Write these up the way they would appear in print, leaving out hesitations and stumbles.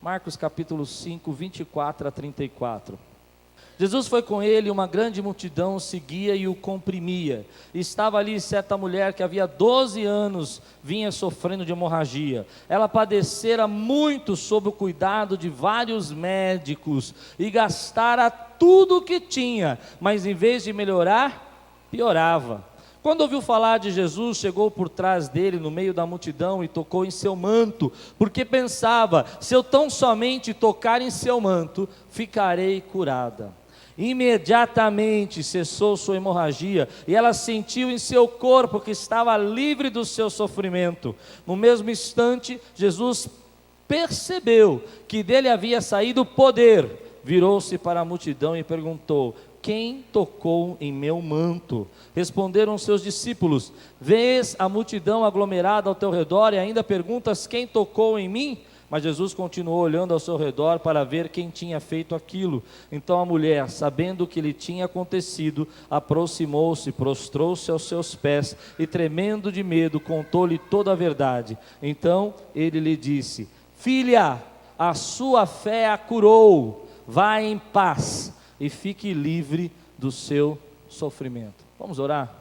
Marcos capítulo 5, 24 a 34. Jesus foi com ele, uma grande multidão seguia e o comprimia. Estava ali certa mulher que havia 12 anos vinha sofrendo de hemorragia. Ela padecera muito sob o cuidado de vários médicos e gastara tudo o que tinha, mas em vez de melhorar, piorava. Quando ouviu falar de Jesus, chegou por trás dele no meio da multidão e tocou em seu manto, porque pensava: se eu tão somente tocar em seu manto, ficarei curada. Imediatamente cessou sua hemorragia e ela sentiu em seu corpo que estava livre do seu sofrimento. No mesmo instante, Jesus percebeu que dele havia saído poder. Virou-se para a multidão e perguntou: quem tocou em meu manto? Responderam seus discípulos: vês a multidão aglomerada ao teu redor e ainda perguntas: quem tocou em mim? Mas Jesus continuou olhando ao seu redor para ver quem tinha feito aquilo. Então a mulher, sabendo o que lhe tinha acontecido, aproximou-se, prostrou-se aos seus pés e, tremendo de medo, contou-lhe toda a verdade. Então ele lhe disse: filha, a sua fé a curou, vá em paz e fique livre do seu sofrimento. Vamos orar?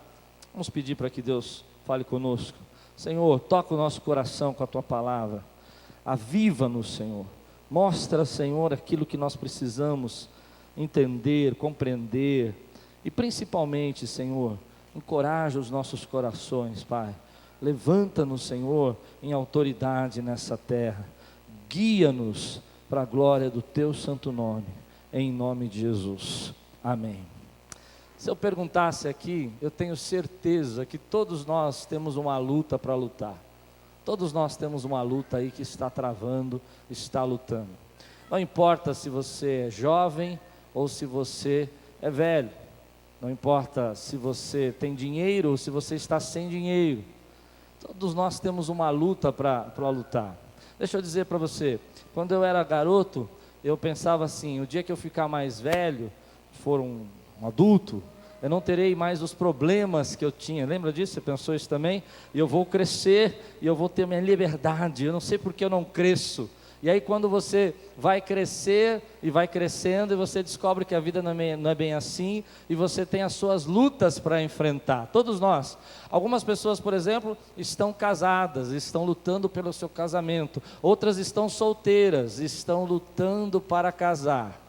Vamos pedir para que Deus fale conosco. Senhor, toca o nosso coração com a tua palavra. Aviva-nos, Senhor. Mostra, Senhor, aquilo que nós precisamos entender, compreender. E principalmente, Senhor, encoraja os nossos corações, Pai. Levanta-nos, Senhor, em autoridade nessa terra. Guia-nos para a glória do teu santo nome. Em nome de Jesus. Amém. Se eu perguntasse aqui, eu tenho certeza que todos nós temos uma luta para lutar. Todos nós temos uma luta aí que está travando, está lutando. Não importa se você é jovem ou se você é velho. Não importa se você tem dinheiro ou se você está sem dinheiro. Todos nós temos uma luta para lutar. Deixa eu dizer para você, quando eu era garoto, eu pensava assim: o dia que eu ficar mais velho, for um adulto, eu não terei mais os problemas que eu tinha. Lembra disso? Você pensou isso também? E eu vou crescer e eu vou ter minha liberdade. Eu não sei porque eu não cresço. E aí quando você vai crescer e vai crescendo e você descobre que a vida não é bem assim, e você tem as suas lutas para enfrentar. Todos nós. Algumas pessoas, por exemplo, estão casadas, estão lutando pelo seu casamento. Outras estão solteiras, estão lutando para casar.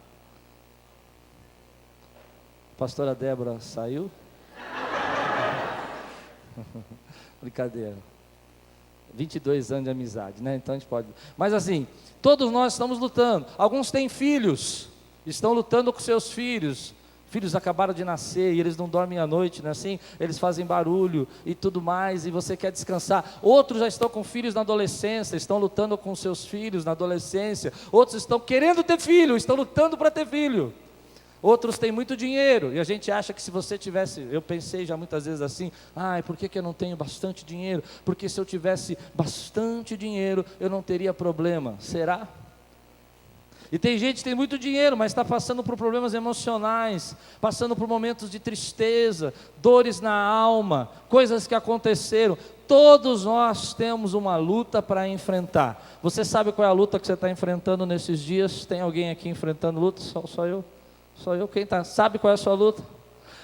Pastora Débora saiu? Brincadeira. 22 anos de amizade, né? Então a gente pode. Mas assim, todos nós estamos lutando. Alguns têm filhos, estão lutando com seus filhos. Filhos acabaram de nascer e eles não dormem à noite, não é assim? Eles fazem barulho e tudo mais, e você quer descansar. Outros já estão com filhos na adolescência, estão lutando com seus filhos na adolescência. Outros estão querendo ter filho, estão lutando para ter filho. Outros têm muito dinheiro, e a gente acha que se você tivesse, eu pensei já muitas vezes assim: por que eu não tenho bastante dinheiro? Porque se eu tivesse bastante dinheiro, eu não teria problema. Será? E tem gente que tem muito dinheiro, mas está passando por problemas emocionais, passando por momentos de tristeza, dores na alma, coisas que aconteceram. Todos nós temos uma luta para enfrentar. Você sabe qual é a luta que você está enfrentando nesses dias? Tem alguém aqui enfrentando luta? Só eu? Só eu? Quem sabe qual é a sua luta?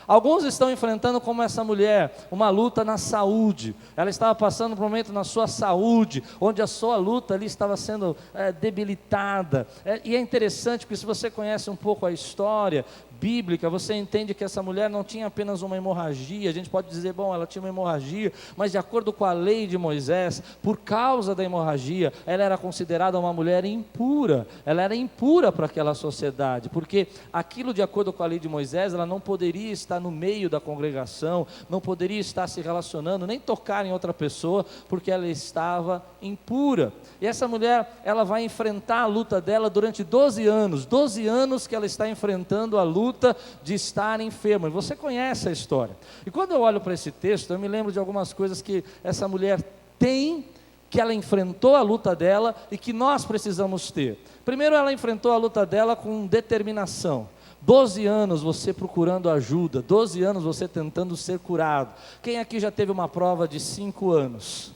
Alguns estão enfrentando, como essa mulher, uma luta na saúde. Ela estava passando por um momento na sua saúde, onde a sua luta ali estava sendo debilitada. E é interessante, porque se você conhece um pouco a história bíblica, você entende que essa mulher não tinha apenas uma hemorragia. A gente pode dizer, bom, ela tinha uma hemorragia, mas de acordo com a lei de Moisés, por causa da hemorragia, ela era considerada uma mulher impura. Ela era impura para aquela sociedade, porque aquilo, de acordo com a lei de Moisés, ela não poderia estar no meio da congregação, não poderia estar se relacionando, nem tocar em outra pessoa, porque ela estava impura. E essa mulher, ela vai enfrentar a luta dela durante 12 anos que ela está enfrentando a luta de estar enferma. E você conhece a história. E quando eu olho para esse texto, eu me lembro de algumas coisas que essa mulher tem, que ela enfrentou a luta dela e que nós precisamos ter. Primeiro, ela enfrentou a luta dela com determinação. 12 anos você procurando ajuda, 12 anos você tentando ser curado. Quem aqui já teve uma prova de 5 anos,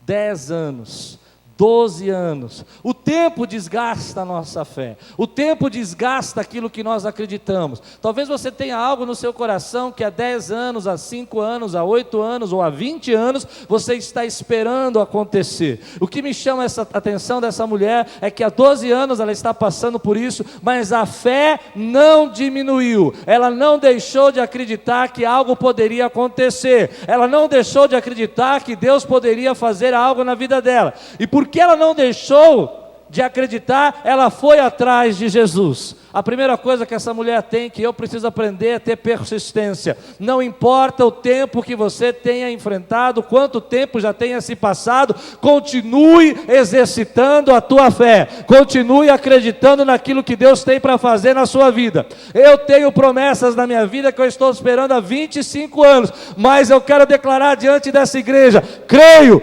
10 anos, 12 anos? O tempo desgasta a nossa fé, o tempo desgasta aquilo que nós acreditamos. Talvez você tenha algo no seu coração que há 10 anos, há 5 anos, há 8 anos ou há 20 anos você está esperando acontecer. O que me chama essa atenção dessa mulher é que há 12 anos ela está passando por isso, mas a fé não diminuiu, ela não deixou de acreditar que algo poderia acontecer, ela não deixou de acreditar que Deus poderia fazer algo na vida dela. E porque ela não deixou de acreditar, ela foi atrás de Jesus. A primeira coisa que essa mulher tem, que eu preciso aprender, é ter persistência. Não importa o tempo que você tenha enfrentado, quanto tempo já tenha se passado, continue exercitando a tua fé, continue acreditando naquilo que Deus tem para fazer na sua vida. Eu tenho promessas na minha vida que eu estou esperando há 25 anos, mas eu quero declarar diante dessa igreja: creio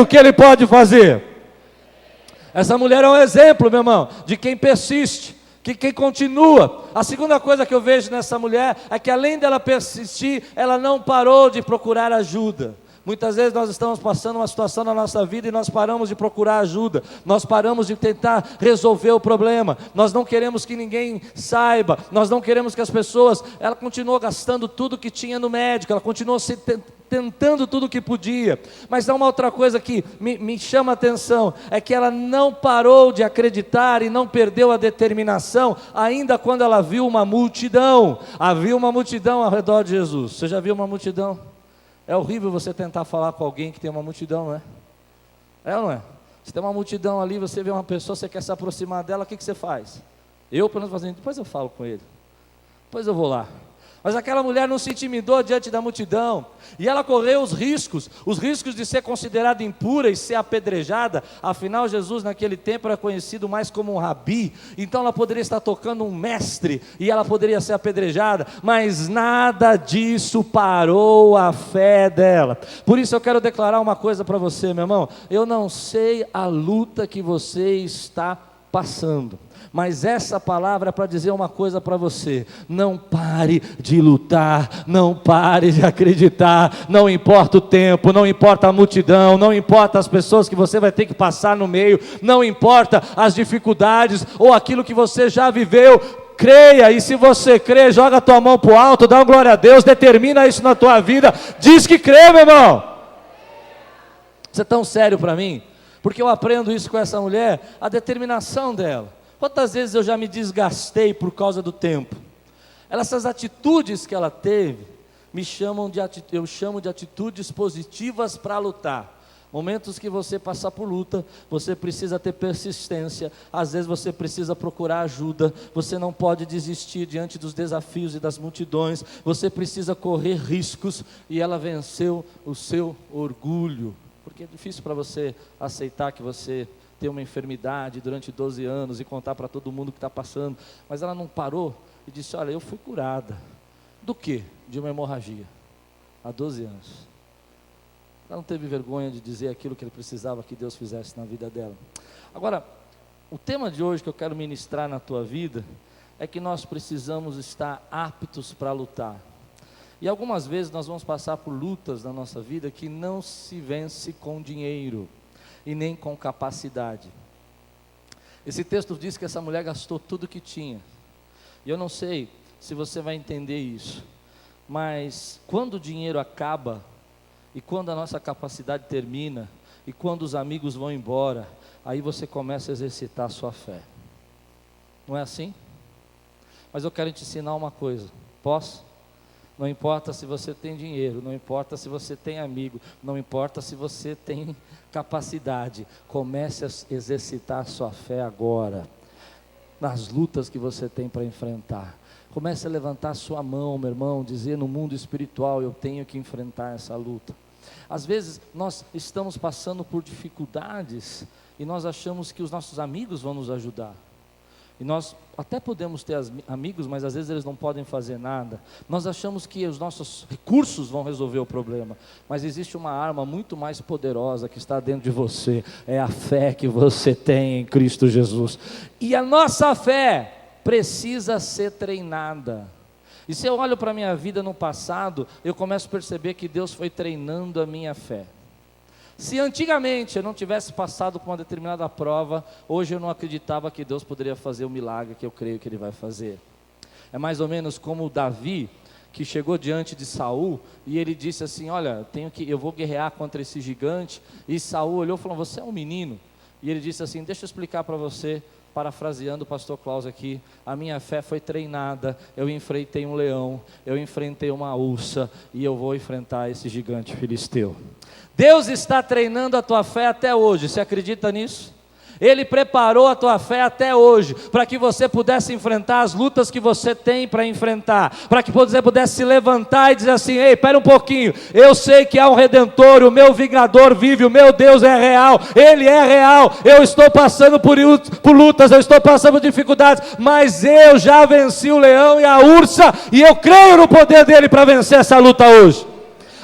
que Ele pode fazer. Essa mulher é um exemplo, meu irmão, de quem persiste, que quem continua. A segunda coisa que eu vejo nessa mulher é que, além dela persistir, ela não parou de procurar ajuda. Muitas vezes nós estamos passando uma situação na nossa vida e nós paramos de procurar ajuda, nós paramos de tentar resolver o problema, nós não queremos que ninguém saiba, nós não queremos que as pessoas, ela continuou gastando tudo que tinha no médico, ela continuou tentando tudo que podia. Mas há uma outra coisa que me chama a atenção, é que ela não parou de acreditar e não perdeu a determinação, ainda quando ela viu uma multidão. Havia uma multidão ao redor de Jesus. Você já viu uma multidão? É horrível você tentar falar com alguém que tem uma multidão, não é? É ou não é? Se tem uma multidão ali, você vê uma pessoa, você quer se aproximar dela, o que você faz? Eu, pelo menos, fazendo, depois eu falo com ele, depois eu vou lá. Mas aquela mulher não se intimidou diante da multidão, e ela correu os riscos de ser considerada impura e ser apedrejada. Afinal, Jesus naquele tempo era conhecido mais como um rabi, então ela poderia estar tocando um mestre, e ela poderia ser apedrejada, mas nada disso parou a fé dela. Por isso eu quero declarar uma coisa para você, meu irmão: eu não sei a luta que você está passando, mas essa palavra é para dizer uma coisa para você: não pare de lutar, não pare de acreditar, não importa o tempo, não importa a multidão, não importa as pessoas que você vai ter que passar no meio, não importa as dificuldades ou aquilo que você já viveu. Creia, e se você crê, joga a tua mão para o alto, dá uma glória a Deus, determina isso na tua vida, diz que crê, meu irmão. Você é tão sério para mim, porque eu aprendo isso com essa mulher, a determinação dela. Quantas vezes eu já me desgastei por causa do tempo? Essas atitudes que ela teve, eu chamo de atitudes positivas para lutar. Momentos que você passar por luta, você precisa ter persistência, às vezes você precisa procurar ajuda, você não pode desistir diante dos desafios e das multidões, você precisa correr riscos, e ela venceu o seu orgulho, porque é difícil para você aceitar que você ter uma enfermidade durante 12 anos e contar para todo mundo que está passando, mas ela não parou e disse: olha, eu fui curada. Do quê? De uma hemorragia, há 12 anos. Ela não teve vergonha de dizer aquilo que ele precisava que Deus fizesse na vida dela. Agora, o tema de hoje que eu quero ministrar na tua vida, é que nós precisamos estar aptos para lutar. E algumas vezes nós vamos passar por lutas na nossa vida que não se vence com dinheiro e nem com capacidade. Esse texto diz que essa mulher gastou tudo que tinha, e eu não sei se você vai entender isso, mas quando o dinheiro acaba, e quando a nossa capacidade termina, e quando os amigos vão embora, aí você começa a exercitar a sua fé. Não é assim? Mas eu quero te ensinar uma coisa, posso? Não importa se você tem dinheiro, não importa se você tem amigo, não importa se você tem capacidade, comece a exercitar a sua fé agora, nas lutas que você tem para enfrentar. Comece a levantar a sua mão, meu irmão, dizer: no mundo espiritual eu tenho que enfrentar essa luta. Às vezes nós estamos passando por dificuldades e nós achamos que os nossos amigos vão nos ajudar. E nós até podemos ter amigos, mas às vezes eles não podem fazer nada. Nós achamos que os nossos recursos vão resolver o problema, mas existe uma arma muito mais poderosa que está dentro de você, é a fé que você tem em Cristo Jesus. E a nossa fé precisa ser treinada. E se eu olho para a minha vida no passado, eu começo a perceber que Deus foi treinando a minha fé. Se antigamente eu não tivesse passado por uma determinada prova, hoje eu não acreditava que Deus poderia fazer o milagre que eu creio que Ele vai fazer. É mais ou menos como o Davi, que chegou diante de Saul, e ele disse assim, olha, eu vou guerrear contra esse gigante, e Saul olhou e falou, você é um menino, e ele disse assim, deixa eu explicar para você, parafraseando o pastor Klaus aqui, a minha fé foi treinada, eu enfrentei um leão, eu enfrentei uma ursa, e eu vou enfrentar esse gigante filisteu. Deus está treinando a tua fé até hoje, você acredita nisso? Ele preparou a tua fé até hoje, para que você pudesse enfrentar as lutas que você tem para enfrentar, para que você pudesse se levantar e dizer assim, ei, espera um pouquinho, eu sei que há um Redentor, o meu vingador vive, o meu Deus é real, Ele é real, eu estou passando por lutas, eu estou passando por dificuldades, mas eu já venci o leão e a ursa, e eu creio no poder dEle para vencer essa luta hoje.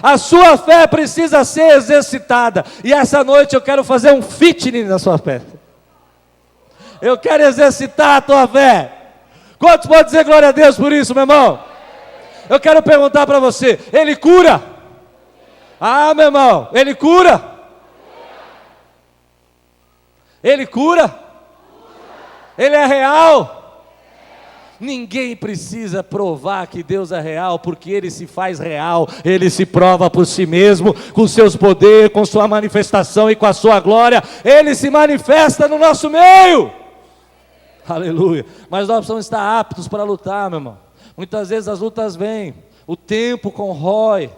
A sua fé precisa ser exercitada, e essa noite eu quero fazer um fitness na sua fé. Eu quero exercitar a tua fé. Quantos podem dizer glória a Deus por isso, meu irmão? Eu quero perguntar para você, Ele cura? Ah, meu irmão, Ele cura? Ele cura? Ele é real? Ninguém precisa provar que Deus é real, porque Ele se faz real, Ele se prova por si mesmo, com seus poderes, com sua manifestação e com a sua glória, Ele se manifesta no nosso meio. Aleluia, mas nós precisamos estar aptos para lutar, meu irmão. Muitas vezes as lutas vêm, o tempo corrói,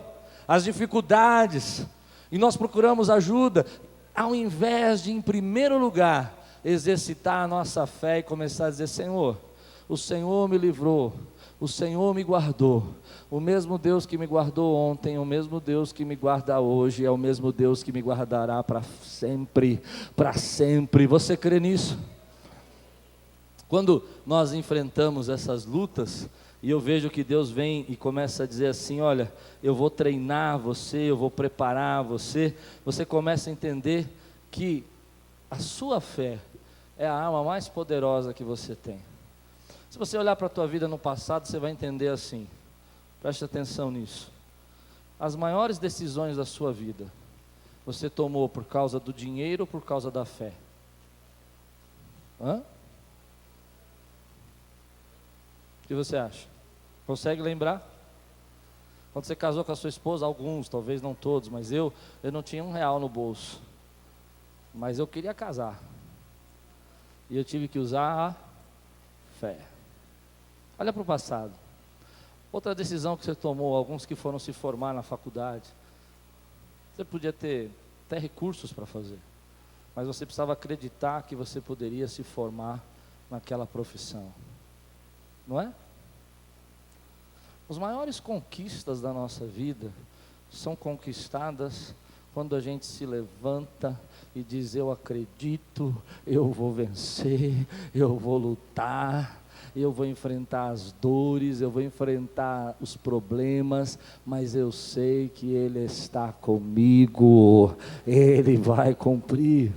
as dificuldades, e nós procuramos ajuda, ao invés de, em primeiro lugar, exercitar a nossa fé e começar a dizer, Senhor, o Senhor me livrou, o Senhor me guardou, o mesmo Deus que me guardou ontem, o mesmo Deus que me guarda hoje, é o mesmo Deus que me guardará para sempre, para sempre. Você crê nisso? Quando nós enfrentamos essas lutas, e eu vejo que Deus vem e começa a dizer assim, olha, eu vou treinar você, eu vou preparar você, você começa a entender que a sua fé é a arma mais poderosa que você tem. Se você olhar para a tua vida no passado, você vai entender assim, preste atenção nisso, as maiores decisões da sua vida, você tomou por causa do dinheiro ou por causa da fé? Hã? O que você acha? Consegue lembrar? Quando você casou com a sua esposa, alguns, talvez não todos, mas eu não tinha R$1 no bolso, mas eu queria casar, e eu tive que usar a fé. Olha para o passado, outra decisão que você tomou, alguns que foram se formar na faculdade, você podia ter até recursos para fazer, mas você precisava acreditar que você poderia se formar naquela profissão, não é? As maiores conquistas da nossa vida são conquistadas quando a gente se levanta e diz, eu acredito, eu vou vencer, eu vou lutar, eu vou enfrentar as dores, eu vou enfrentar os problemas, mas eu sei que Ele está comigo, Ele vai cumprir.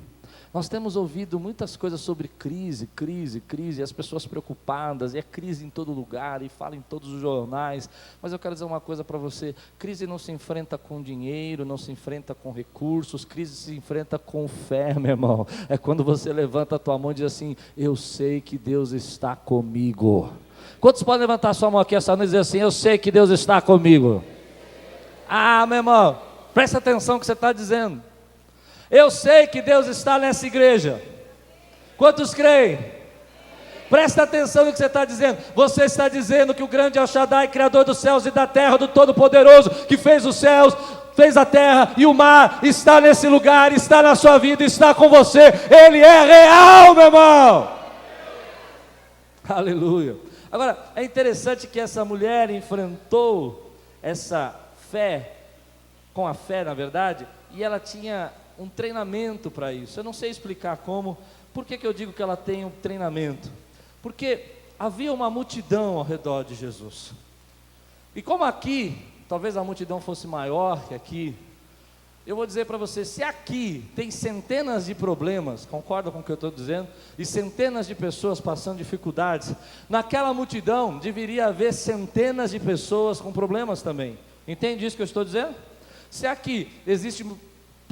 Nós temos ouvido muitas coisas sobre crise, as pessoas preocupadas, e é crise em todo lugar, e fala em todos os jornais, mas eu quero dizer uma coisa para você, crise não se enfrenta com dinheiro, não se enfrenta com recursos, crise se enfrenta com fé, meu irmão, é quando você levanta a tua mão e diz assim, eu sei que Deus está comigo. Quantos podem levantar a sua mão aqui essa noite e dizer assim, eu sei que Deus está comigo? Ah, meu irmão, presta atenção no que você está dizendo. Eu sei que Deus está nessa igreja. Quantos creem? Presta atenção no que você está dizendo. Você está dizendo que o grande El Shaddai, Criador dos céus e da terra, do Todo-Poderoso, que fez os céus, fez a terra e o mar, está nesse lugar, está na sua vida, está com você. Ele é real, meu irmão. Aleluia. Agora, é interessante que essa mulher enfrentou essa fé, com a fé na verdade, e ela tinha um treinamento para isso. Eu não sei explicar como. Por que eu digo que ela tem um treinamento? Porque havia uma multidão ao redor de Jesus, e como aqui, talvez a multidão fosse maior que aqui, eu vou dizer para você, se aqui tem centenas de problemas, concorda com o que eu estou dizendo? E centenas de pessoas passando dificuldades, naquela multidão deveria haver centenas de pessoas com problemas também. Entende isso que eu estou dizendo? Se aqui existe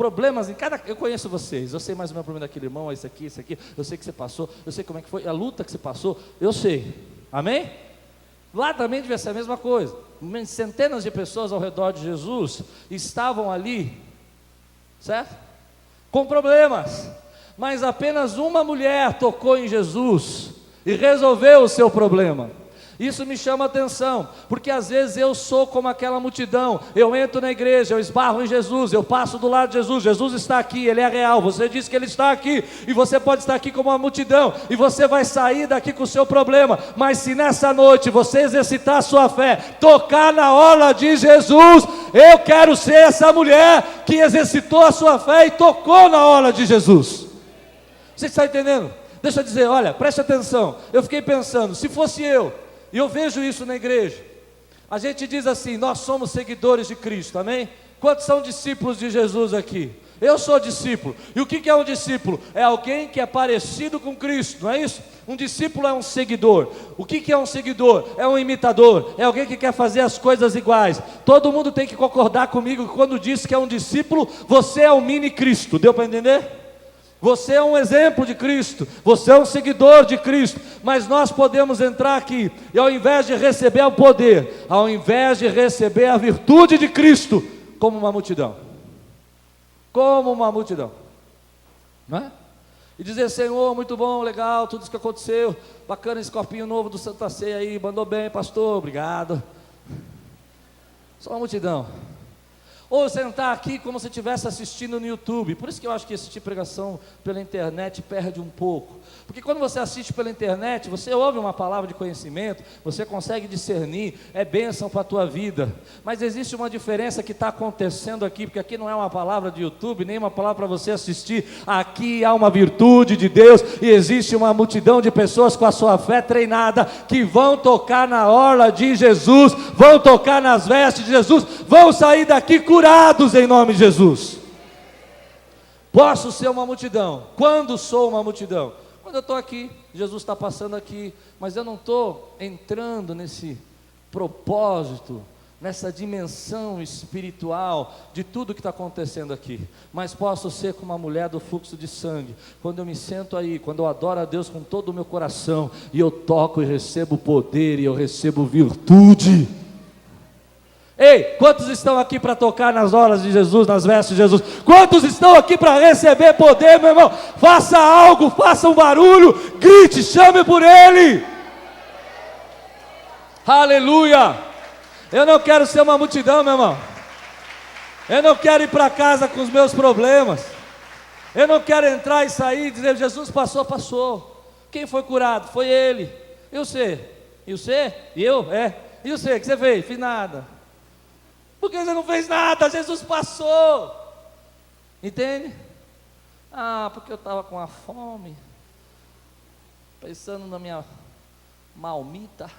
problemas em cada... Eu conheço vocês, eu sei mais ou menos o problema daquele irmão, esse aqui, eu sei que você passou, eu sei como é que foi, a luta que você passou, eu sei, amém? Lá também devia ser a mesma coisa. Centenas de pessoas ao redor de Jesus estavam ali, certo? Com problemas, mas apenas uma mulher tocou em Jesus e resolveu o seu problema. Isso me chama a atenção, porque às vezes eu sou como aquela multidão, eu entro na igreja, eu esbarro em Jesus, eu passo do lado de Jesus, Jesus está aqui, Ele é real, você diz que Ele está aqui, e você pode estar aqui como uma multidão, e você vai sair daqui com o seu problema, mas se nessa noite você exercitar a sua fé, tocar na orla de Jesus, eu quero ser essa mulher que exercitou a sua fé e tocou na orla de Jesus. Você está entendendo? Deixa eu dizer, olha, preste atenção, eu fiquei pensando, se fosse eu, e eu vejo isso na igreja, a gente diz assim, nós somos seguidores de Cristo, amém? Quantos são discípulos de Jesus aqui? Eu sou discípulo, e o que é um discípulo? É alguém que é parecido com Cristo, não é isso? Um discípulo é um seguidor. O que é um seguidor? É um imitador, é alguém que quer fazer as coisas iguais. Todo mundo tem que concordar comigo que quando diz que é um discípulo, você é um mini Cristo, deu para entender? Você é um exemplo de Cristo, você é um seguidor de Cristo, mas nós podemos entrar aqui e ao invés de receber o poder, ao invés de receber a virtude de Cristo, como uma multidão, não é? E dizer, Senhor, muito bom, legal, tudo isso que aconteceu, bacana esse copinho novo do Santa Ceia aí, mandou bem, pastor, obrigado. Só uma multidão. Ou sentar aqui como se estivesse assistindo no YouTube. Por isso que eu acho que assistir pregação pela internet perde um pouco. Porque quando você assiste pela internet, você ouve uma palavra de conhecimento, você consegue discernir, é bênção para a tua vida. Mas existe uma diferença que está acontecendo aqui, porque aqui não é uma palavra de YouTube, nem uma palavra para você assistir. Aqui há uma virtude de Deus e existe uma multidão de pessoas com a sua fé treinada, que vão tocar na orla de Jesus, vão tocar nas vestes de Jesus, vão sair daqui curados em nome de Jesus. Posso ser uma multidão. Quando sou uma multidão? Quando eu estou aqui, Jesus está passando aqui, mas eu não estou entrando nesse propósito, nessa dimensão espiritual de tudo que está acontecendo aqui, mas posso ser como uma mulher do fluxo de sangue, quando eu me sento aí, quando eu adoro a Deus com todo o meu coração, e eu toco e recebo poder, e eu recebo virtude. Ei, quantos estão aqui para tocar nas horas de Jesus, nas vestes de Jesus? Quantos estão aqui para receber poder, meu irmão? Faça algo, faça um barulho, grite, chame por Ele. Aleluia. Eu não quero ser uma multidão, meu irmão. Eu não quero ir para casa com os meus problemas. Eu não quero entrar e sair e dizer, Jesus passou, passou. Quem foi curado? Foi Ele. E você? E você? E eu? É. E você? O que você fez? Fiz nada. Porque você não fez nada, Jesus passou. Entende? Ah, porque eu estava com a fome, pensando na minha marmita.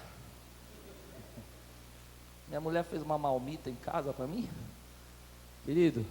Minha mulher fez uma marmita em casa para mim. Querido,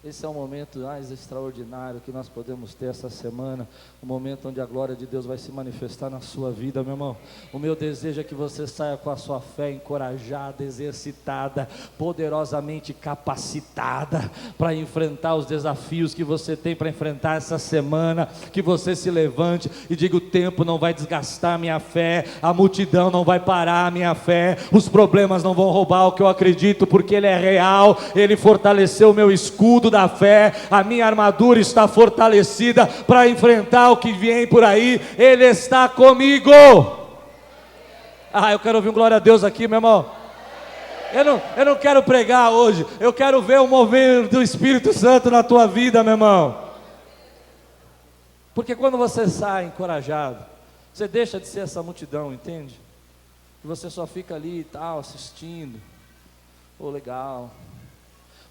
esse é um momento mais extraordinário que nós podemos ter essa semana, um momento onde a glória de Deus vai se manifestar na sua vida, meu irmão. O meu desejo é que você saia com a sua fé encorajada, exercitada, poderosamente capacitada para enfrentar os desafios que você tem para enfrentar essa semana, que você se levante e diga, o tempo não vai desgastar a minha fé, a multidão não vai parar a minha fé, os problemas não vão roubar o que eu acredito, porque Ele é real, Ele fortaleceu o meu escudo da fé, a minha armadura está fortalecida para enfrentar o que vem por aí, Ele está comigo. Eu quero ouvir um glória a Deus aqui, meu irmão. Eu não quero pregar hoje, eu quero ver o mover do Espírito Santo na tua vida, meu irmão. Porque quando você sai encorajado, você deixa de ser essa multidão, entende? Que você só fica ali e tal, assistindo. Legal.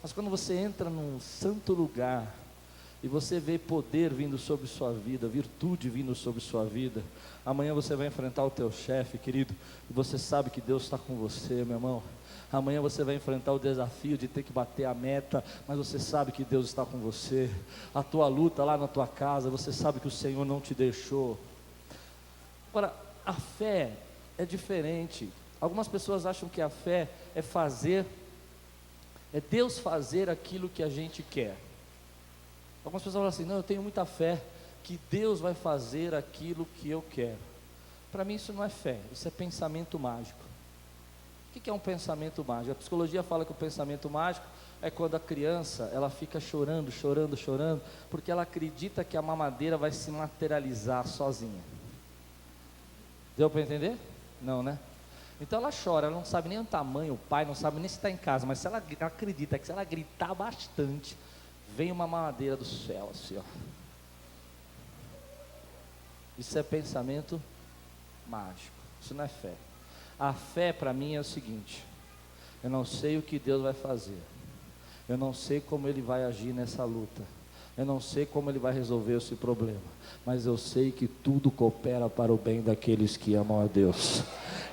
Mas quando você entra num santo lugar e você vê poder vindo sobre sua vida, virtude vindo sobre sua vida, amanhã você vai enfrentar o teu chefe, querido, e você sabe que Deus está com você, meu irmão. Amanhã você vai enfrentar o desafio de ter que bater a meta, mas você sabe que Deus está com você. A tua luta lá na tua casa, você sabe que o Senhor não te deixou. Agora, a fé é diferente. Algumas pessoas acham que a fé é Deus fazer aquilo que a gente quer. Algumas pessoas falam assim: não, eu tenho muita fé que Deus vai fazer aquilo que eu quero. Para mim isso não é fé, isso é pensamento mágico. O que é um pensamento mágico? A psicologia fala que o pensamento mágico é quando a criança, ela fica chorando, chorando, chorando, porque ela acredita que a mamadeira vai se materializar sozinha. Deu para entender? Não, né? Então ela chora, ela não sabe nem o tamanho, o pai não sabe nem se está em casa, mas se ela acredita que se ela gritar bastante, vem uma mamadeira do céu, assim, ó. Isso é pensamento mágico, isso não é fé. A fé para mim é o seguinte: eu não sei o que Deus vai fazer, eu não sei como Ele vai agir nessa luta, eu não sei como Ele vai resolver esse problema, mas eu sei que tudo coopera para o bem daqueles que amam a Deus.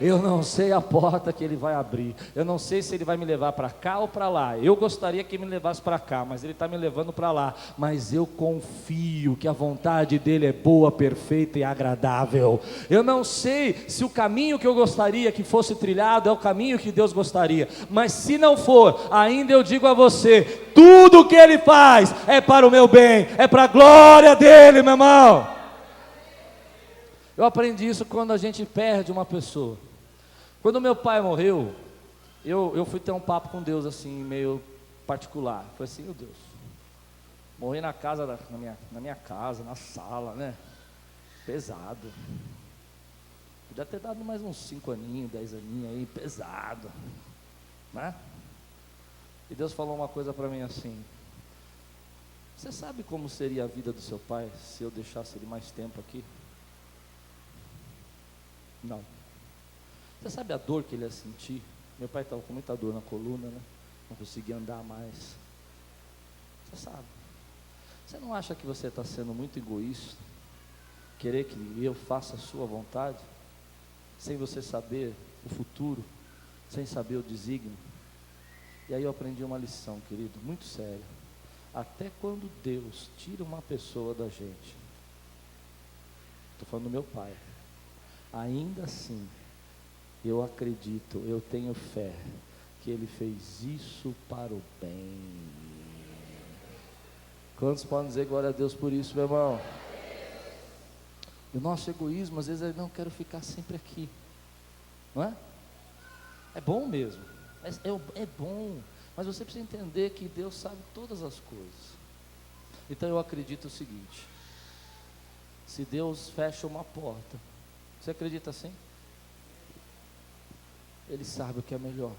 Eu não sei a porta que Ele vai abrir, eu não sei se Ele vai me levar para cá ou para lá. Eu gostaria que Ele me levasse para cá, mas Ele está me levando para lá. Mas eu confio que a vontade dEle é boa, perfeita e agradável. Eu não sei se o caminho que eu gostaria que fosse trilhado é o caminho que Deus gostaria, mas se não for, ainda eu digo a você: tudo o que Ele faz é para o meu bem, é para a glória dEle, meu irmão. Eu aprendi isso quando a gente perde uma pessoa. Quando meu pai morreu, eu fui ter um papo com Deus assim, meio particular. Falei assim: meu Deus, morri na casa, na minha casa, na sala, né? Pesado. Podia ter dado mais uns 5 aninhos, 10 aninhos aí, pesado, né? E Deus falou uma coisa para mim assim: você sabe como seria a vida do seu pai se eu deixasse ele mais tempo aqui? Não. Você sabe a dor que ele ia sentir? Meu pai estava com muita dor na coluna, né? Não conseguia andar mais. Você sabe. Você não acha que você está sendo muito egoísta? Querer que eu faça a sua vontade? Sem você saber o futuro? Sem saber o desígnio? E aí eu aprendi uma lição, querido, muito séria. Até quando Deus tira uma pessoa da gente, estou falando do meu pai, ainda assim, eu acredito, eu tenho fé, que Ele fez isso para o bem. Quantos podem dizer glória a Deus por isso, meu irmão? E o nosso egoísmo, às vezes, é: não, quero ficar sempre aqui, não é? É bom mesmo, é bom, mas você precisa entender que Deus sabe todas as coisas. Então eu acredito o seguinte: se Deus fecha uma porta, você acredita assim? Ele sabe o que é melhor.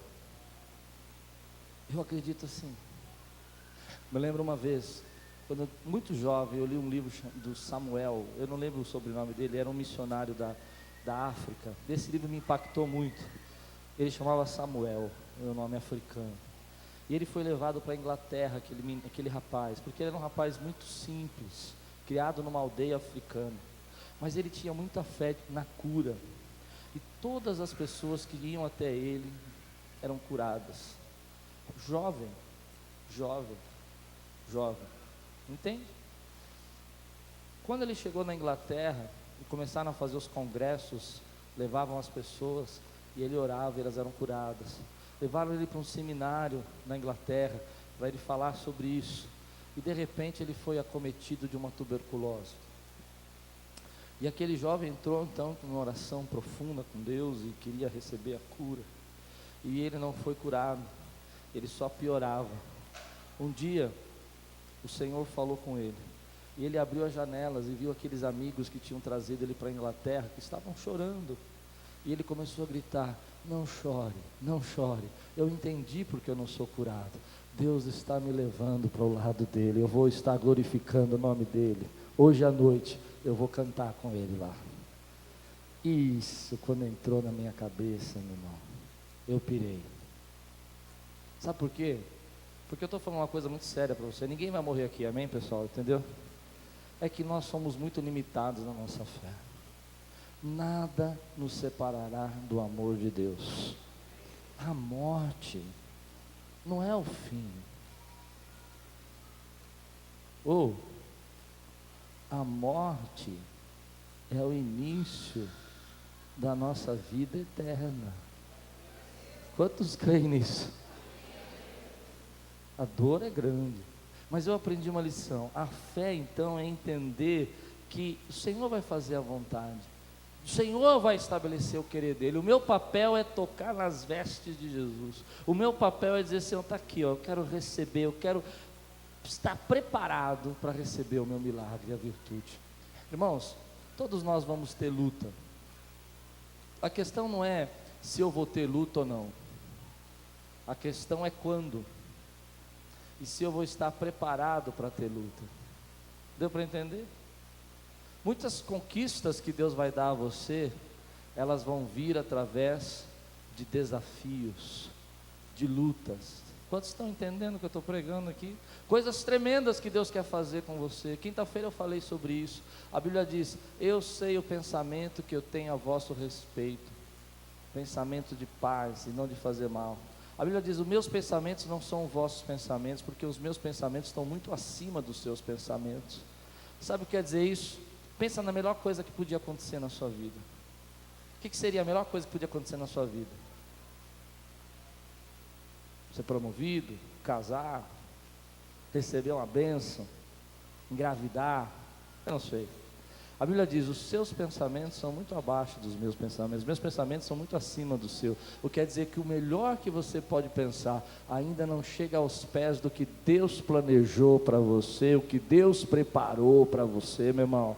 Eu acredito assim. Me lembro uma vez, quando muito jovem, eu li um livro do Samuel, eu não lembro o sobrenome dele, era um missionário da África. Esse livro me impactou muito. Ele chamava Samuel, é o nome africano. E ele foi levado para a Inglaterra, aquele rapaz, porque ele era um rapaz muito simples, criado numa aldeia africana. Mas ele tinha muita fé na cura. E todas as pessoas que iam até ele eram curadas. Jovem, jovem, jovem. Entende? Quando ele chegou na Inglaterra e começaram a fazer os congressos, levavam as pessoas e ele orava e elas eram curadas. Levaram ele para um seminário na Inglaterra para ele falar sobre isso. E de repente ele foi acometido de uma tuberculose. E aquele jovem entrou então numa oração profunda com Deus e queria receber a cura. E ele não foi curado, ele só piorava. Um dia, o Senhor falou com ele. E ele abriu as janelas e viu aqueles amigos que tinham trazido ele para a Inglaterra, que estavam chorando. E ele começou a gritar: não chore, não chore. Eu entendi porque eu não sou curado. Deus está me levando para o lado dele. Eu vou estar glorificando o nome dele. Hoje à noite eu vou cantar com ele lá. Isso, quando entrou na minha cabeça, meu irmão, eu pirei. Sabe por quê? Porque eu estou falando uma coisa muito séria para você. Ninguém vai morrer aqui, amém, pessoal? Entendeu? É que nós somos muito limitados na nossa fé. Nada nos separará do amor de Deus. A morte não é o fim. Ou a morte é o início da nossa vida eterna. Quantos creem nisso? A dor é grande, Mas eu aprendi uma lição. A fé então é entender que o Senhor vai fazer a vontade, o Senhor vai estabelecer o querer dele. O meu papel é tocar nas vestes de Jesus. O meu papel é dizer: Senhor, está aqui, ó, eu quero receber, eu quero estar preparado para receber o meu milagre e a virtude. Irmãos, todos nós vamos ter luta. A questão não é se eu vou ter luta ou não. A questão é quando. E se eu vou estar preparado para ter luta. Deu para entender? Muitas conquistas que Deus vai dar a você, elas vão vir através de desafios, de lutas. Quantos estão entendendo o que eu estou pregando aqui? Coisas tremendas que Deus quer fazer com você. Quinta-feira eu falei sobre isso. A Bíblia diz: eu sei o pensamento que eu tenho a vosso respeito, pensamento de paz e não de fazer mal. A Bíblia diz: os meus pensamentos não são os vossos pensamentos, porque os meus pensamentos estão muito acima dos seus pensamentos. Sabe o que quer dizer isso? Pensa na melhor coisa que podia acontecer na sua vida. O que seria a melhor coisa que podia acontecer na sua vida? Ser promovido, casar, receber uma bênção, engravidar, eu não sei. A Bíblia diz: os seus pensamentos são muito abaixo dos meus pensamentos, os meus pensamentos são muito acima do seu. O que quer dizer que o melhor que você pode pensar ainda não chega aos pés do que Deus planejou para você, o que Deus preparou para você, meu irmão.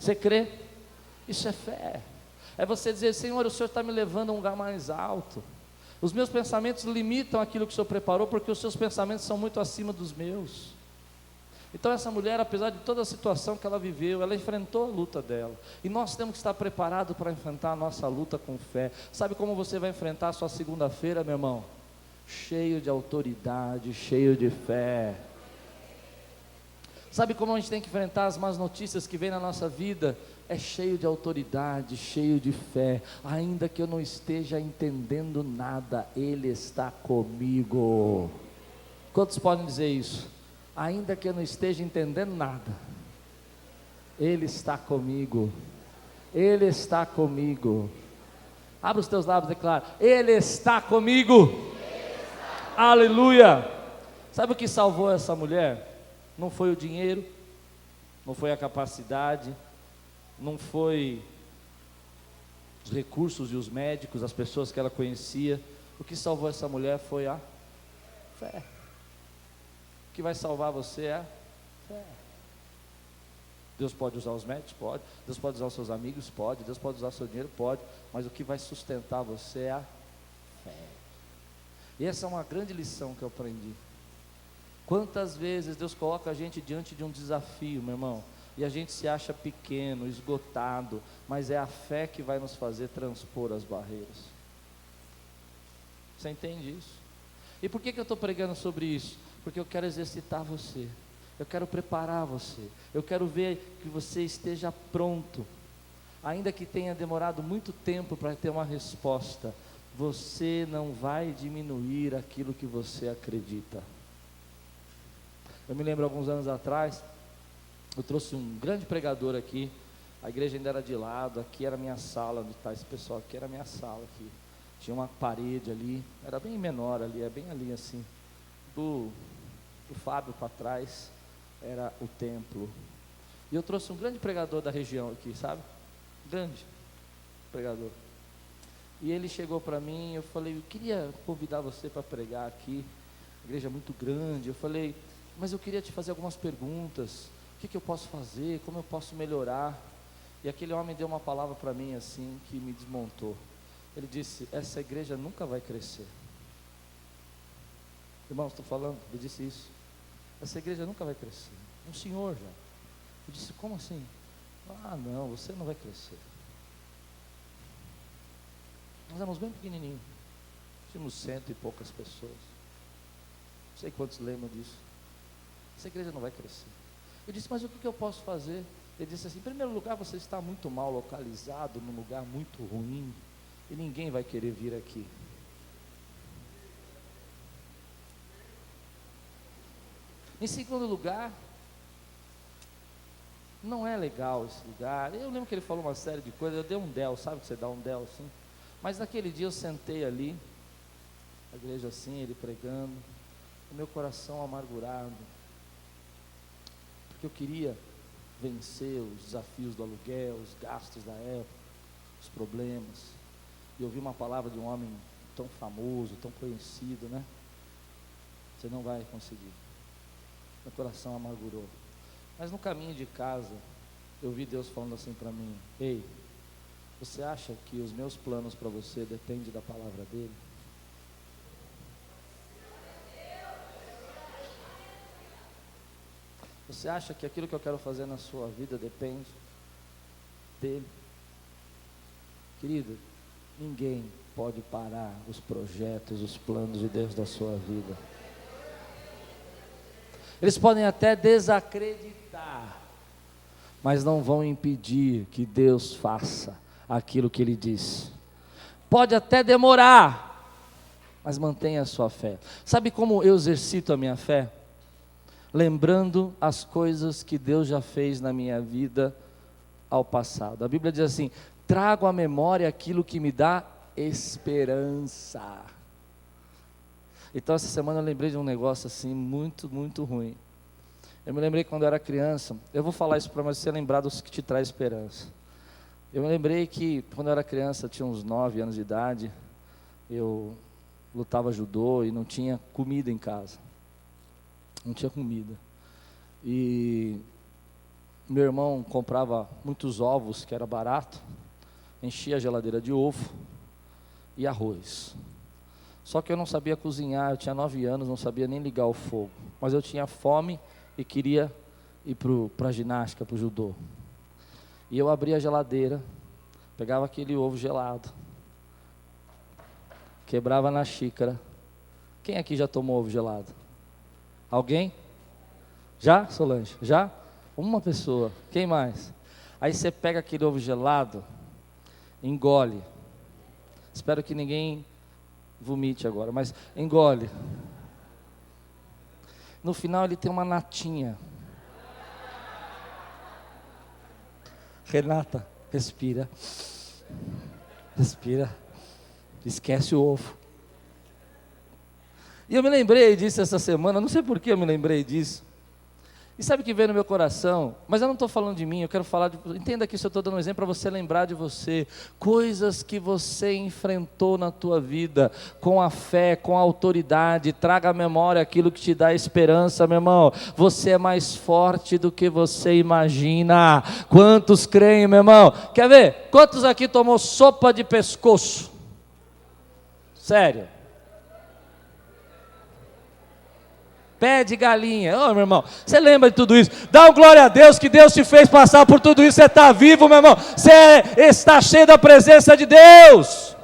Você crê? Isso é fé. É você dizer: Senhor, o Senhor está me levando a um lugar mais alto. Os meus pensamentos limitam aquilo que o Senhor preparou, porque os seus pensamentos são muito acima dos meus. Então essa mulher, apesar de toda a situação que ela viveu, ela enfrentou a luta dela. E nós temos que estar preparados para enfrentar a nossa luta com fé. Sabe como você vai enfrentar a sua segunda-feira, meu irmão? Cheio de autoridade, cheio de fé. Sabe como a gente tem que enfrentar as más notícias que vêm na nossa vida? É cheio de autoridade, cheio de fé. Ainda que eu não esteja entendendo nada, Ele está comigo. Quantos podem dizer isso? Ainda que eu não esteja entendendo nada, Ele está comigo. Ele está comigo. Abra os teus lábios e declara: Ele está comigo. Ele está. Aleluia. Sabe o que salvou essa mulher? Não foi o dinheiro, não foi a capacidade, não foi os recursos e os médicos, as pessoas que ela conhecia. O que salvou essa mulher foi a fé. O que vai salvar você é a fé. Deus pode usar os médicos? Pode. Deus pode usar os seus amigos? Pode. Deus pode usar o seu dinheiro? Pode. Mas o que vai sustentar você é a fé. E essa é uma grande lição que eu aprendi. Quantas vezes Deus coloca a gente diante de um desafio, meu irmão, e a gente se acha pequeno, esgotado, mas é a fé que vai nos fazer transpor as barreiras. Você entende isso? E por que eu estou pregando sobre isso? Porque eu quero exercitar você, eu quero preparar você, eu quero ver que você esteja pronto, ainda que tenha demorado muito tempo para ter uma resposta. Você não vai diminuir aquilo que você acredita. Eu me lembro, alguns anos atrás, eu trouxe um grande pregador aqui. A igreja ainda era de lado, aqui era a minha sala, onde está esse pessoal aqui, era a minha sala aqui. Tinha uma parede ali, era bem menor ali, é bem ali assim. Do Fábio para trás era o templo. E eu trouxe um grande pregador da região aqui, sabe? Grande pregador. E ele chegou para mim, eu falei: eu queria convidar você para pregar aqui. A igreja é muito grande. Eu falei: mas eu queria te fazer algumas perguntas. O que eu posso fazer? Como eu posso melhorar? E aquele homem deu uma palavra para mim assim, que me desmontou. Ele disse: essa igreja nunca vai crescer. Irmãos, estou falando, ele disse isso. Essa igreja nunca vai crescer. Um senhor já. Eu disse: como assim? Ah, não, você não vai crescer. Nós éramos bem pequenininhos. Tínhamos 100 e poucas pessoas. Não sei quantos lembram disso. Essa igreja não vai crescer. Eu disse: mas o que eu posso fazer? Ele disse assim: em primeiro lugar, você está muito mal localizado, num lugar muito ruim, e ninguém vai querer vir aqui. Em segundo lugar, não é legal esse lugar. Eu lembro que ele falou uma série de coisas. Eu dei um del, sabe que você dá um del assim? Mas naquele dia eu sentei ali, a igreja assim, ele pregando, o meu coração amargurado. porque eu queria vencer os desafios do aluguel, os gastos da época, os problemas. E ouvi uma palavra de um homem tão famoso, tão conhecido, né? Você não vai conseguir. Meu coração amargurou. Mas no caminho de casa, eu vi Deus falando assim para mim: ei, você acha que os meus planos para você dependem da palavra dele? Você acha que aquilo que eu quero fazer na sua vida depende dele? Querido, ninguém pode parar os projetos, os planos de Deus da sua vida. Eles podem até desacreditar, mas não vão impedir que Deus faça aquilo que Ele diz. Pode até demorar, mas mantenha a sua fé. Sabe como eu exercito a minha fé? Lembrando as coisas que Deus já fez na minha vida ao passado. A Bíblia diz assim: trago à memória aquilo que me dá esperança. Então essa semana eu lembrei de um negócio assim muito, muito ruim. Eu me lembrei quando eu era criança. Eu vou falar isso para você lembrar dos que te traz esperança. Eu me lembrei que quando eu era criança, tinha uns 9 anos de idade, eu lutava judô e não tinha comida em casa. Não tinha comida. E meu irmão comprava muitos ovos, que era barato, enchia a geladeira de ovo e arroz. Só que eu não sabia cozinhar, eu tinha 9 anos, não sabia nem ligar o fogo. Mas eu tinha fome e queria ir para a ginástica, para o judô. E eu abria a geladeira, pegava aquele ovo gelado, quebrava na xícara. Quem aqui já tomou ovo gelado? Alguém? Já, Solange? Já? Uma pessoa. Quem mais? Aí você pega aquele ovo gelado, engole. Espero que ninguém vomite agora, mas engole. No final ele tem uma natinha. Renata, respira. Respira. Esquece o ovo. E eu me lembrei disso essa semana, não sei por que eu me lembrei disso. E sabe o que veio no meu coração? Mas eu não estou falando de mim, eu quero falar de... Entenda que isso eu estou dando um exemplo para você lembrar de você. Coisas que você enfrentou na tua vida, com a fé, com a autoridade. Traga à memória aquilo que te dá esperança, meu irmão. Você é mais forte do que você imagina. Quantos creem, meu irmão? Quer ver? Quantos aqui tomou sopa de pescoço? Sério? Pé de galinha, meu irmão, você lembra de tudo isso? Dá um glória a Deus que Deus te fez passar por tudo isso. Você está vivo, meu irmão, você está cheio da presença de Deus.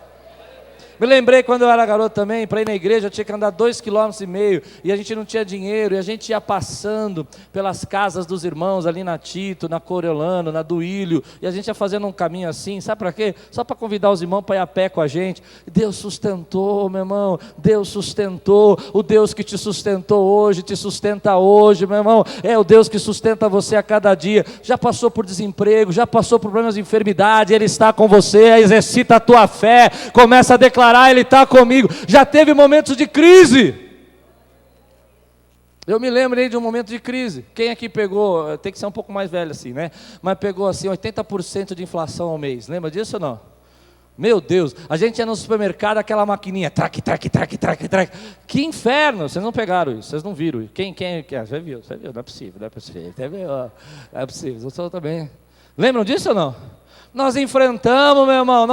Me lembrei quando eu era garoto também, para ir na igreja eu tinha que andar 2,5 km, e a gente não tinha dinheiro, e a gente ia passando pelas casas dos irmãos, ali na Tito, na Coriolano, na Duílio, e a gente ia fazendo um caminho assim, sabe para quê? Só para convidar os irmãos para ir a pé com a gente. Deus sustentou, meu irmão, Deus sustentou. O Deus que te sustentou hoje, te sustenta hoje, meu irmão, é o Deus que sustenta você a cada dia. Já passou por desemprego, já passou por problemas de enfermidade, Ele está com você. Exercita a tua fé, começa a declarar: Ele está comigo. Já teve momentos de crise. Eu me lembrei de um momento de crise. Quem aqui pegou, tem que ser um pouco mais velho assim, né? Mas pegou assim 80% de inflação ao mês. Lembra disso ou não? Meu Deus, a gente ia no supermercado, aquela maquininha, traque. Que inferno, vocês não pegaram isso, vocês não viram. Quem você viu, não é possível, não é possível, eu também. Lembram disso ou não? Nós enfrentamos, meu irmão,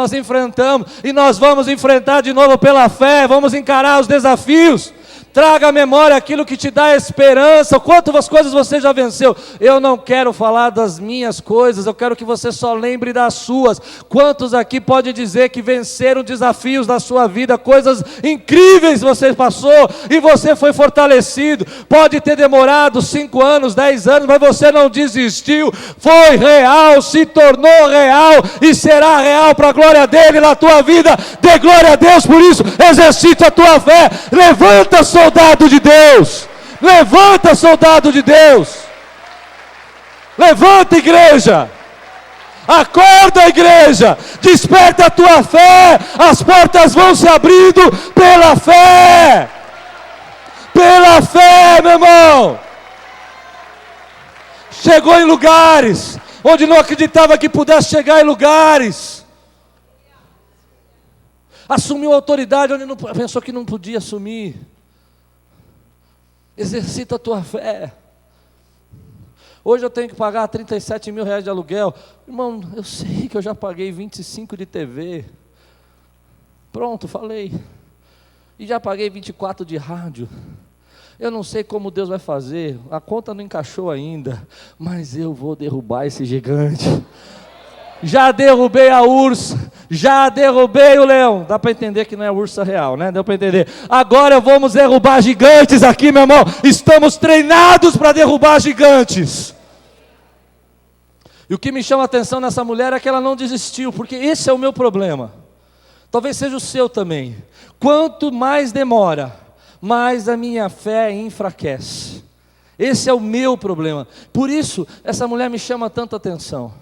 e nós vamos enfrentar de novo pela fé, vamos encarar os desafios. Traga à memória aquilo que te dá esperança. Quantas coisas você já venceu? Eu não quero falar das minhas coisas, eu quero que você só lembre das suas. Quantos aqui pode dizer que venceram desafios da sua vida, coisas incríveis você passou e você foi fortalecido? Pode ter demorado 5 anos, 10 anos, mas você não desistiu. Foi real, se tornou real e será real para a glória dele na tua vida. Dê glória a Deus por isso. Exercite a tua fé. Levanta, soldado de Deus. Levanta, soldado de Deus. Levanta, igreja. Acorda, igreja. Desperta a tua fé. As portas vão se abrindo pela fé. Pela fé, meu irmão. Chegou em lugares onde não acreditava que pudesse chegar em lugares. Assumiu autoridade onde não pensou que não podia assumir. Exercita a tua fé. Hoje eu tenho que pagar 37 mil reais de aluguel. Irmão, eu sei que eu já paguei 25 de TV. Pronto, falei. E já paguei 24 de rádio. Eu não sei como Deus vai fazer, a conta não encaixou ainda, mas eu vou derrubar esse gigante. Já derrubei a ursa, já derrubei o leão. Dá para entender que não é a ursa real, né? Deu para entender. Agora vamos derrubar gigantes aqui, meu irmão. Estamos treinados para derrubar gigantes. E o que me chama a atenção nessa mulher é que ela não desistiu, porque esse é o meu problema. Talvez seja o seu também. Quanto mais demora, mais a minha fé enfraquece. Esse é o meu problema. Por isso, essa mulher me chama tanta atenção.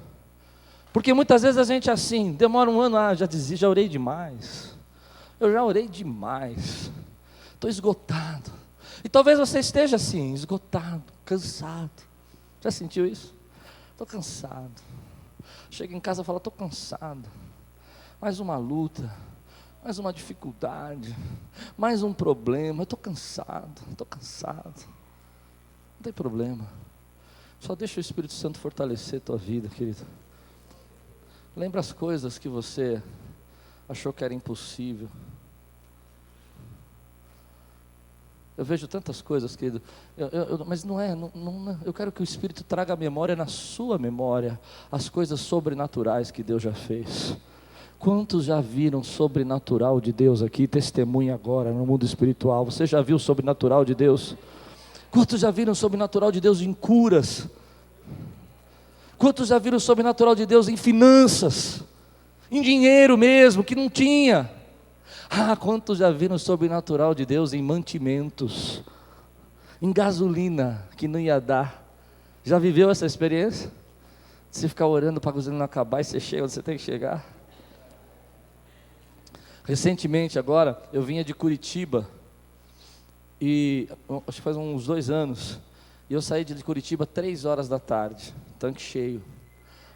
Porque muitas vezes a gente é assim, demora um ano, já desisti, já orei demais. Eu já orei demais. Estou esgotado. E talvez você esteja assim, esgotado, cansado. Já sentiu isso? Estou cansado. Chega em casa e fala, estou cansado. Mais uma luta. Mais uma dificuldade, mais um problema, eu estou cansado. Não tem problema, só deixa o Espírito Santo fortalecer a tua vida, querido. Lembra as coisas que você achou que era impossível. Eu vejo tantas coisas, querido, mas não é, eu quero que o Espírito traga a memória na sua memória, as coisas sobrenaturais que Deus já fez. Quantos já viram o sobrenatural de Deus aqui? Testemunha agora no mundo espiritual. Você já viu o sobrenatural de Deus? Quantos já viram o sobrenatural de Deus em curas? Quantos já viram o sobrenatural de Deus em finanças? Em dinheiro mesmo, que não tinha? Quantos já viram o sobrenatural de Deus em mantimentos? Em gasolina, que não ia dar? Já viveu essa experiência? Você ficar orando para a gasolina acabar e você chega onde você tem que chegar? Recentemente agora, eu vinha de Curitiba, e acho que faz uns 2 anos, e eu saí de Curitiba 3 horas da tarde, tanque cheio.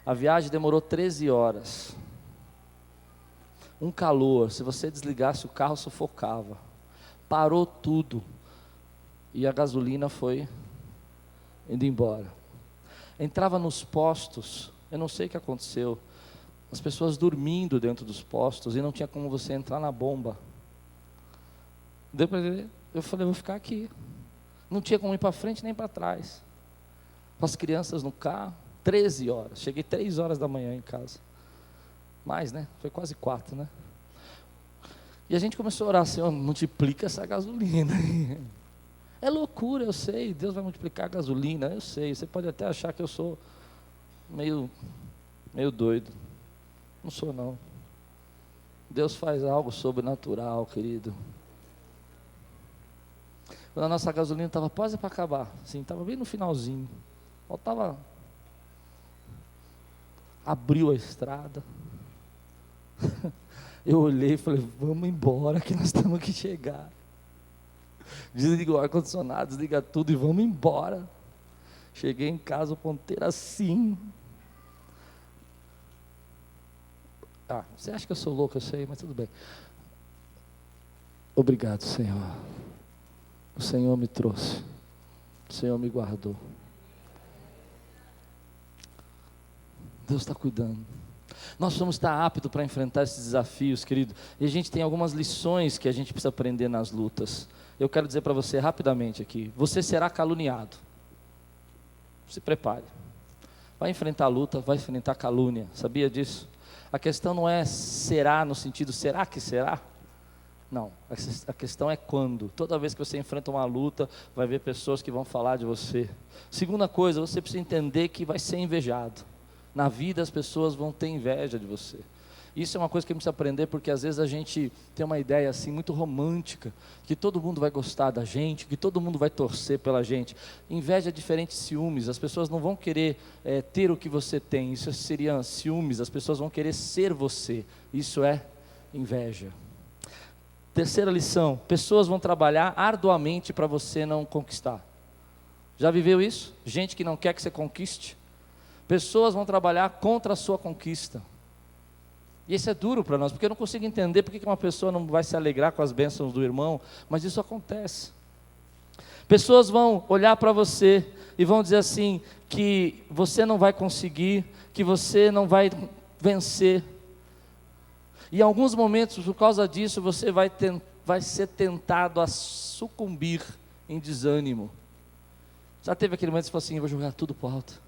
A viagem demorou 13 horas. Um calor, se você desligasse o carro sufocava. Parou tudo. E a gasolina foi indo embora. Entrava nos postos, eu não sei o que aconteceu. As pessoas dormindo dentro dos postos e não tinha como você entrar na bomba. Depois eu falei, vou ficar aqui. Não tinha como ir para frente nem para trás. Com as crianças no carro, 13 horas. Cheguei 3 horas da manhã em casa. Mais, né? Foi quase 4, né? E a gente começou a orar, Senhor, multiplica essa gasolina. É loucura, eu sei. Deus vai multiplicar a gasolina, eu sei. Você pode até achar que eu sou meio doido. Não sou não. Deus faz algo sobrenatural, querido. Quando a nossa gasolina estava quase para acabar, assim, estava bem no finalzinho, faltava, abriu a estrada. Eu olhei e falei, vamos embora que nós temos que chegar. Desliga o ar-condicionado, desliga tudo e vamos embora. Cheguei em casa, o ponteiro assim. Você acha que eu sou louco, eu sei, mas tudo bem. Obrigado, Senhor. O Senhor me trouxe. O Senhor me guardou. Deus está cuidando. Nós vamos estar aptos para enfrentar esses desafios, querido. E a gente tem algumas lições que a gente precisa aprender nas lutas. Eu quero dizer para você rapidamente aqui. Você será caluniado. Se prepare. Vai enfrentar a luta, vai enfrentar a calúnia. Sabia disso? A questão não é será no sentido, será que será? Não, a questão é quando. Toda vez que você enfrenta uma luta, vai ver pessoas que vão falar de você. Segunda coisa, você precisa entender que vai ser invejado. Na vida as pessoas vão ter inveja de você. Isso é uma coisa que a gente precisa aprender, porque às vezes a gente tem uma ideia assim muito romântica, que todo mundo vai gostar da gente, que todo mundo vai torcer pela gente. Inveja é diferente de ciúmes. As pessoas não vão querer ter o que você tem. Isso seria ciúmes. As pessoas vão querer ser você. Isso é inveja. Terceira lição: pessoas vão trabalhar arduamente para você não conquistar. Já viveu isso? Gente que não quer que você conquiste. Pessoas vão trabalhar contra a sua conquista. E isso é duro para nós, porque eu não consigo entender porque que uma pessoa não vai se alegrar com as bênçãos do irmão, mas isso acontece. Pessoas vão olhar para você e vão dizer assim, que você não vai conseguir, que você não vai vencer. E em alguns momentos, por causa disso, você vai ser tentado a sucumbir em desânimo. Já teve aquele momento que você falou assim, eu vou jogar tudo para o alto,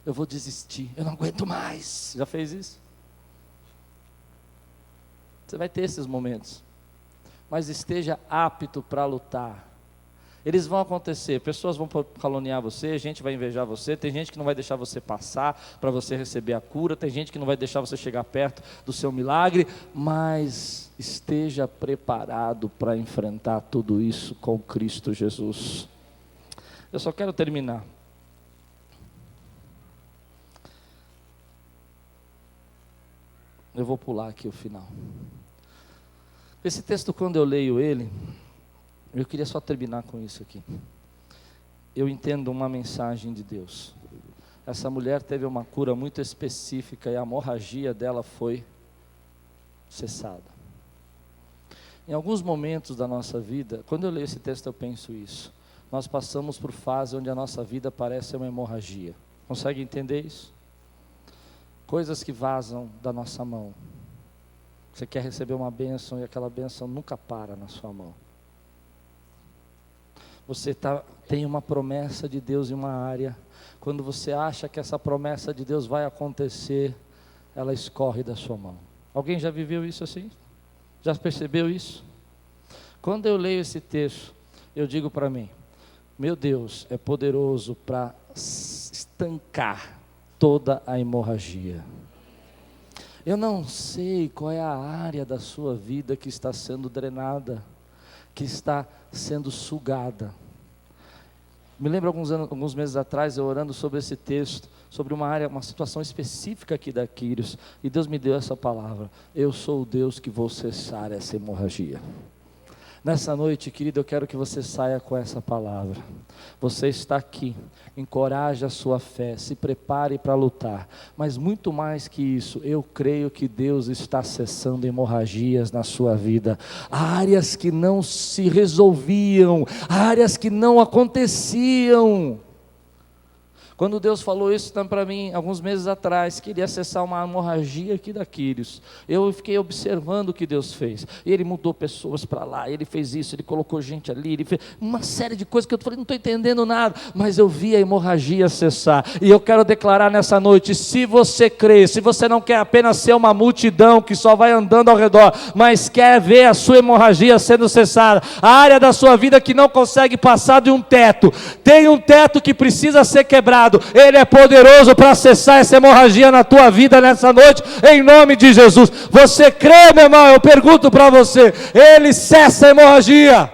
eu vou desistir, eu não aguento mais. Já fez isso? Você vai ter esses momentos, mas esteja apto para lutar. Eles vão acontecer, pessoas vão caluniar você, gente vai invejar você, tem gente que não vai deixar você passar para você receber a cura, tem gente que não vai deixar você chegar perto do seu milagre, mas esteja preparado para enfrentar tudo isso com Cristo Jesus. Eu só quero terminar. Eu vou pular aqui o final. Esse texto, quando eu leio ele, eu queria só terminar com isso aqui. Eu entendo uma mensagem de Deus. Essa mulher teve uma cura muito específica e a hemorragia dela foi cessada. Em alguns momentos da nossa vida, quando eu leio esse texto eu penso isso. Nós passamos por fase onde a nossa vida parece uma hemorragia. Consegue entender isso? Coisas que vazam da nossa mão. Você quer receber uma bênção e aquela bênção nunca para na sua mão. Você tem uma promessa de Deus em uma área. Quando você acha que essa promessa de Deus vai acontecer, ela escorre da sua mão. Alguém já viveu isso assim? Já percebeu isso? Quando eu leio esse texto, eu digo para mim, meu Deus é poderoso para estancar toda a hemorragia. Eu não sei qual é a área da sua vida que está sendo drenada, que está sendo sugada. Me lembro alguns meses atrás, eu orando sobre esse texto, sobre uma área, uma situação específica aqui da Quírios, e Deus me deu essa palavra: eu sou o Deus que vou cessar essa hemorragia. Nessa noite, querido, eu quero que você saia com essa palavra. Você está aqui, encoraje a sua fé, se prepare para lutar. Mas muito mais que isso, eu creio que Deus está cessando hemorragias na sua vida. Áreas que não se resolviam, áreas que não aconteciam. Quando Deus falou isso para mim, alguns meses atrás, que Ele ia cessar uma hemorragia aqui da Quírios, eu fiquei observando o que Deus fez. Ele mudou pessoas para lá, Ele fez isso, Ele colocou gente ali, Ele fez uma série de coisas que eu falei, não estou entendendo nada, mas eu vi a hemorragia cessar. E eu quero declarar nessa noite, se você crê, se você não quer apenas ser uma multidão que só vai andando ao redor, mas quer ver a sua hemorragia sendo cessada, a área da sua vida que não consegue passar de um teto, tem um teto que precisa ser quebrado, Ele é poderoso para cessar essa hemorragia na tua vida nessa noite, em nome de Jesus. Você crê, meu irmão? Eu pergunto para você, Ele cessa a hemorragia.